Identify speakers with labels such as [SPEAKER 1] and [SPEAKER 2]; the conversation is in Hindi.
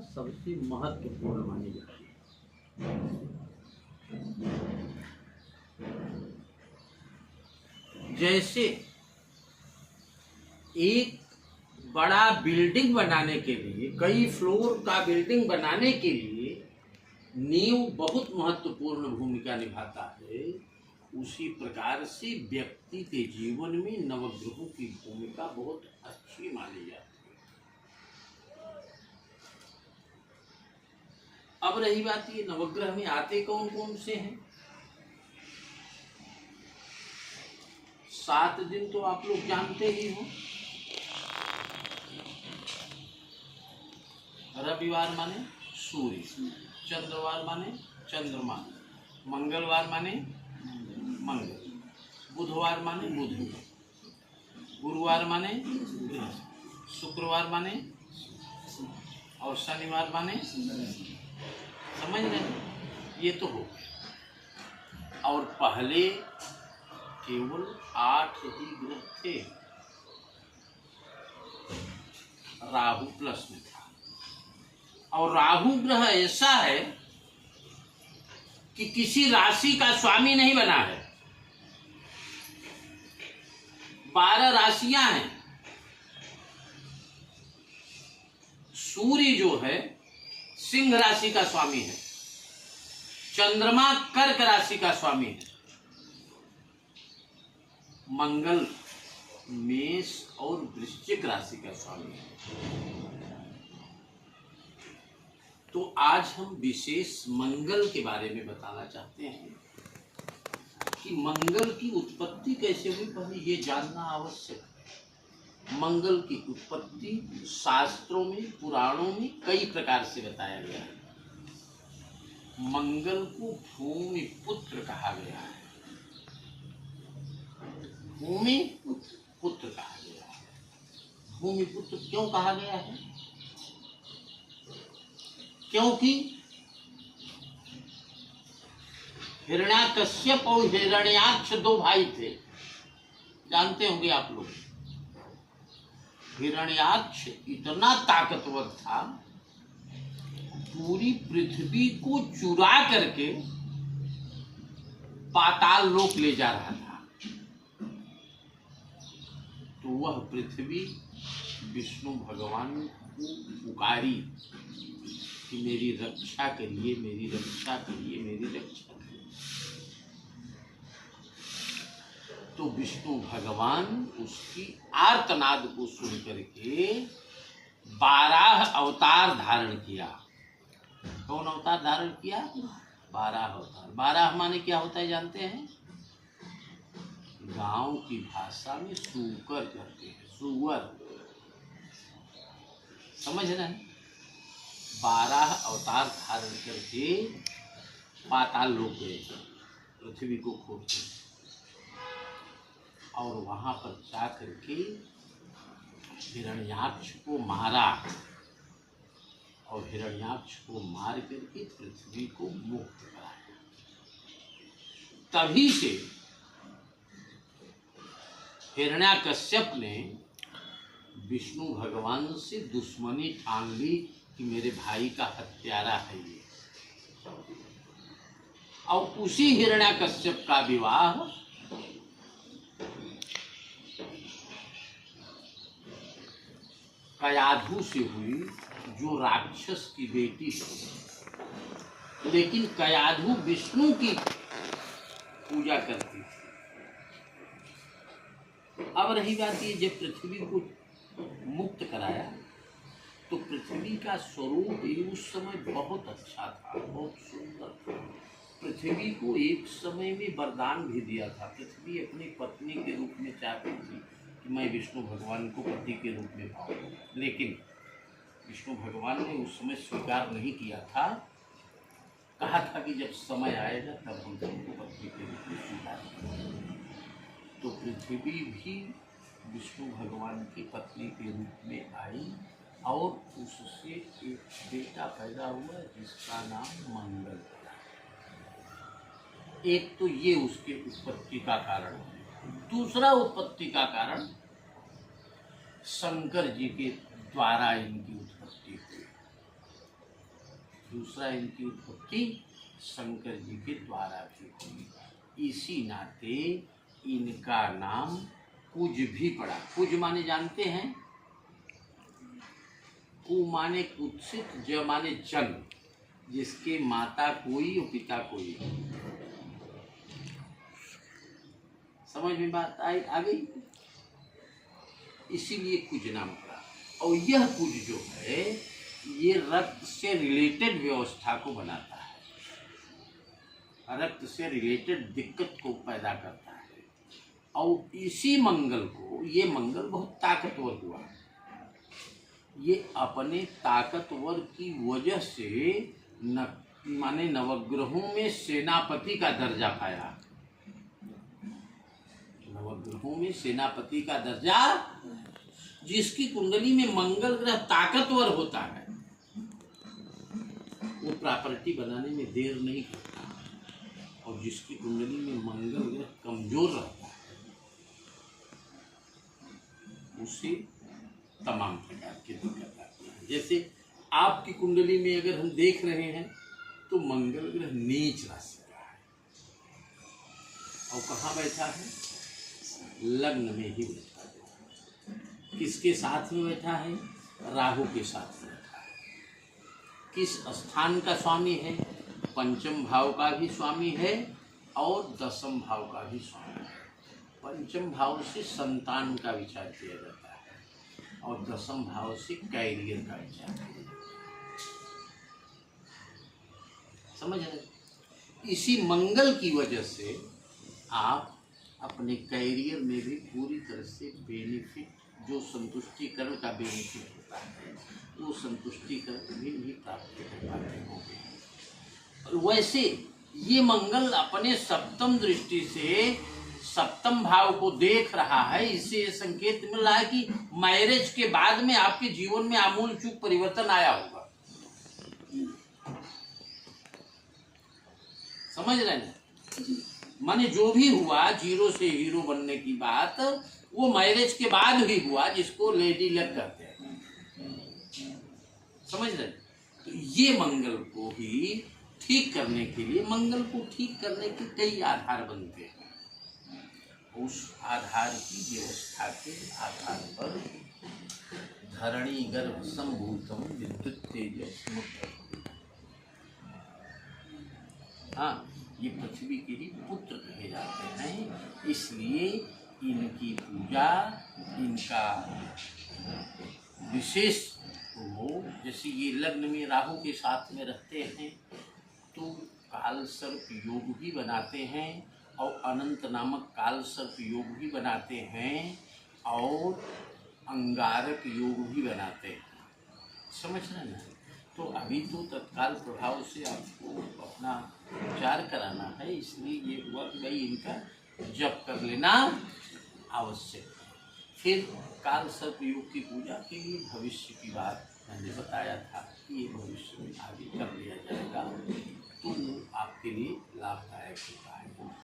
[SPEAKER 1] सबसे महत्वपूर्ण मानी जाती है। जैसे एक बड़ा बिल्डिंग बनाने के लिए, कई फ्लोर का बिल्डिंग बनाने के लिए नींव बहुत महत्वपूर्ण भूमिका निभाता है, उसी प्रकार से व्यक्ति के जीवन में नवग्रहों की भूमिका बहुत अच्छी मानी जाती है। अब रही बात, ये नवग्रह में आते कौन कौन से हैं? 7 दिन तो आप लोग जानते ही हो। रविवार माने सूर्य, चंद्रवार माने चंद्रमा, मंगलवार माने मंगल, बुधवार माने बुध, गुरुवार माने बृहस्पति, शुक्रवार माने और शनिवार माने, समझ रहे हैं? ये तो हो गया। और पहले केवल 8 ही ग्रह थे, राहु प्लस में था। और राहु ग्रह ऐसा है कि किसी राशि का स्वामी नहीं बना है। 12 राशियां हैं। सूर्य जो है सिंह राशि का स्वामी है, चंद्रमा कर्क राशि का स्वामी है, मंगल मेष और वृश्चिक राशि का स्वामी है। तो आज हम विशेष मंगल के बारे में बताना चाहते हैं कि मंगल की उत्पत्ति कैसे हुई, पहले ये जानना आवश्यक है। मंगल की उत्पत्ति शास्त्रों में, पुराणों में कई प्रकार से बताया गया है। मंगल को भूमि पुत्र कहा गया है, भूमि पुत्र कहा गया है। भूमि पुत्र क्यों कहा गया है? क्योंकि हिरण्याकश्यप और हिरण्याक्ष 2 भाई थे, जानते होंगे आप लोग। हिरण्याक्ष इतना ताकतवर था, पूरी पृथ्वी को चुरा करके पाताल लोक ले जा रहा था। तो वह पृथ्वी विष्णु भगवान को पुकारी कि मेरी रक्षा करिए, मेरी रक्षा करिए, मेरी रक्षा करिए। तो विष्णु भगवान उसकी आर्तनाद को सुन करके 12 अवतार धारण किया। कौन अवतार धारण किया? 12 अवतार। 12 माने क्या होता है जानते हैं? गांव की भाषा में सूकर कहते हैं, सुअर, समझ रहे हैं? 12 अवतार धारण करके पाताल लोक गए, पृथ्वी को खोदते, और वहां पर जा करके हिरण्याक्ष को मारा, और हिरण्याक्ष को मार करके पृथ्वी को मुक्त कराया। तभी से हिरण्याकश्यप ने विष्णु भगवान से दुश्मनी ठान ली कि मेरे भाई का हत्यारा है ये। और उसी हिरण्याकश्यप का विवाह कयाधु से हुई, जो राक्षस की बेटी थी। लेकिन कयाधु विष्णु की पूजा करती थी। अब रही बात ये, जब पृथ्वी को मुक्त कराया तो पृथ्वी का स्वरूप उस समय बहुत अच्छा था, बहुत सुंदर था। पृथ्वी को एक समय में वरदान भी दिया था। पृथ्वी अपनी पत्नी के रूप में चाहती थी कि मैं विष्णु भगवान को पति के रूप में पाऊँ, लेकिन विष्णु भगवान ने उस समय स्वीकार नहीं किया था। कहा था कि जब समय आएगा तब हम तुमको पति के रूप में स्वीकार करेंगे। तो पृथ्वी भी विष्णु भगवान की पत्नी के रूप में आई, और उससे एक बेटा पैदा हुआ जिसका नाम मंगल पड़ा। एक तो ये उसके उत्पत्ति का कारण है। दूसरा उत्पत्ति का कारण शंकर जी के द्वारा इनकी उत्पत्ति हुई। दूसरा इनकी उत्पत्ति शंकर जी के द्वारा भी हुई। इसी नाते इनका नाम कुज भी पड़ा। कुज माने जानते हैं? कु माने कुत्सित, ज माने जन्म, जिसके माता कोई और पिता कोई। समझ में बात आ गई? इसीलिए कुज नाम पड़ा। और यह कुज जो है ये रक्त से रिलेटेड व्यवस्था को बनाता है, रक्त से रिलेटेड दिक्कत को पैदा करता है। और इसी मंगल को, ये मंगल बहुत ताकतवर हुआ, ये अपने ताकतवर की वजह से माने नवग्रहों में सेनापति का दर्जा पाया। नवग्रहों में सेनापति का दर्जा, जिसकी कुंडली में मंगल ग्रह ताकतवर होता है वो प्रॉपर्टी बनाने में देर नहीं करता, और जिसकी कुंडली में मंगल ग्रह कमजोर रहता है उसे तमाम प्रकार की दिक्कत आती है। जैसे आपकी कुंडली में अगर हम देख रहे हैं तो मंगल ग्रह नीच राशि का है, और कहाँ बैठा है? लग्न में ही बैठा है। किसके साथ में बैठा है? राहु के साथ में बैठा है। किस स्थान का स्वामी है? पंचम भाव का भी स्वामी है और दसम भाव का भी स्वामी है। पंचम भाव से संतान का विचार किया जाता है और दसम भाव से कैरियर का विचार किया जाता है। समझ रहे? इसी मंगल की वजह से आप अपने कैरियर में भी पूरी तरह से बेनिफिट, जो संतुष्टिकरण का बेनिफिट होता है वो संतुष्टिकरण भी प्राप्त कर पाते होंगे। और वैसे ये मंगल अपने सप्तम दृष्टि से सप्तम भाव को देख रहा है। इससे ये संकेत मिल रहा है कि मैरिज के बाद में आपके जीवन में आमूल चूक परिवर्तन आया होगा। समझ रहे हैं? माने जो भी हुआ जीरो से हीरो बनने की बात, वो मैरिज के बाद ही हुआ, जिसको लेडी लक कहते हैं। समझ रहे? तो ये मंगल को ही ठीक करने के लिए, मंगल को ठीक करने के कई आधार बनते हैं। उस आधार की व्यवस्था के आधार पर धरणी गर्भ संभूतम विद्युत तेजस मुक्त। हाँ, ये पृथ्वी के ही पुत्र कहे जाते हैं, इसलिए इनकी पूजा, इनका विशेष हो। जैसे ये लग्न में राहु के साथ में रहते हैं तो काल सर्प योग भी बनाते हैं, और अनंत नामक काल सर्प योग भी बनाते हैं, और अंगारक योग भी बनाते हैं। समझ रहे ना? तो अभी तो तत्काल प्रभाव से आपको अपना विचार कराना है, इसलिए ये हुआ कि भाई इनका जप कर लेना आवश्यक है। फिर काल सर्प योग की पूजा के लिए भविष्य की बात मैंने बताया था कि ये भविष्य में आगे कर लिया जाएगा, तो आपके लिए लाभदायक होगा।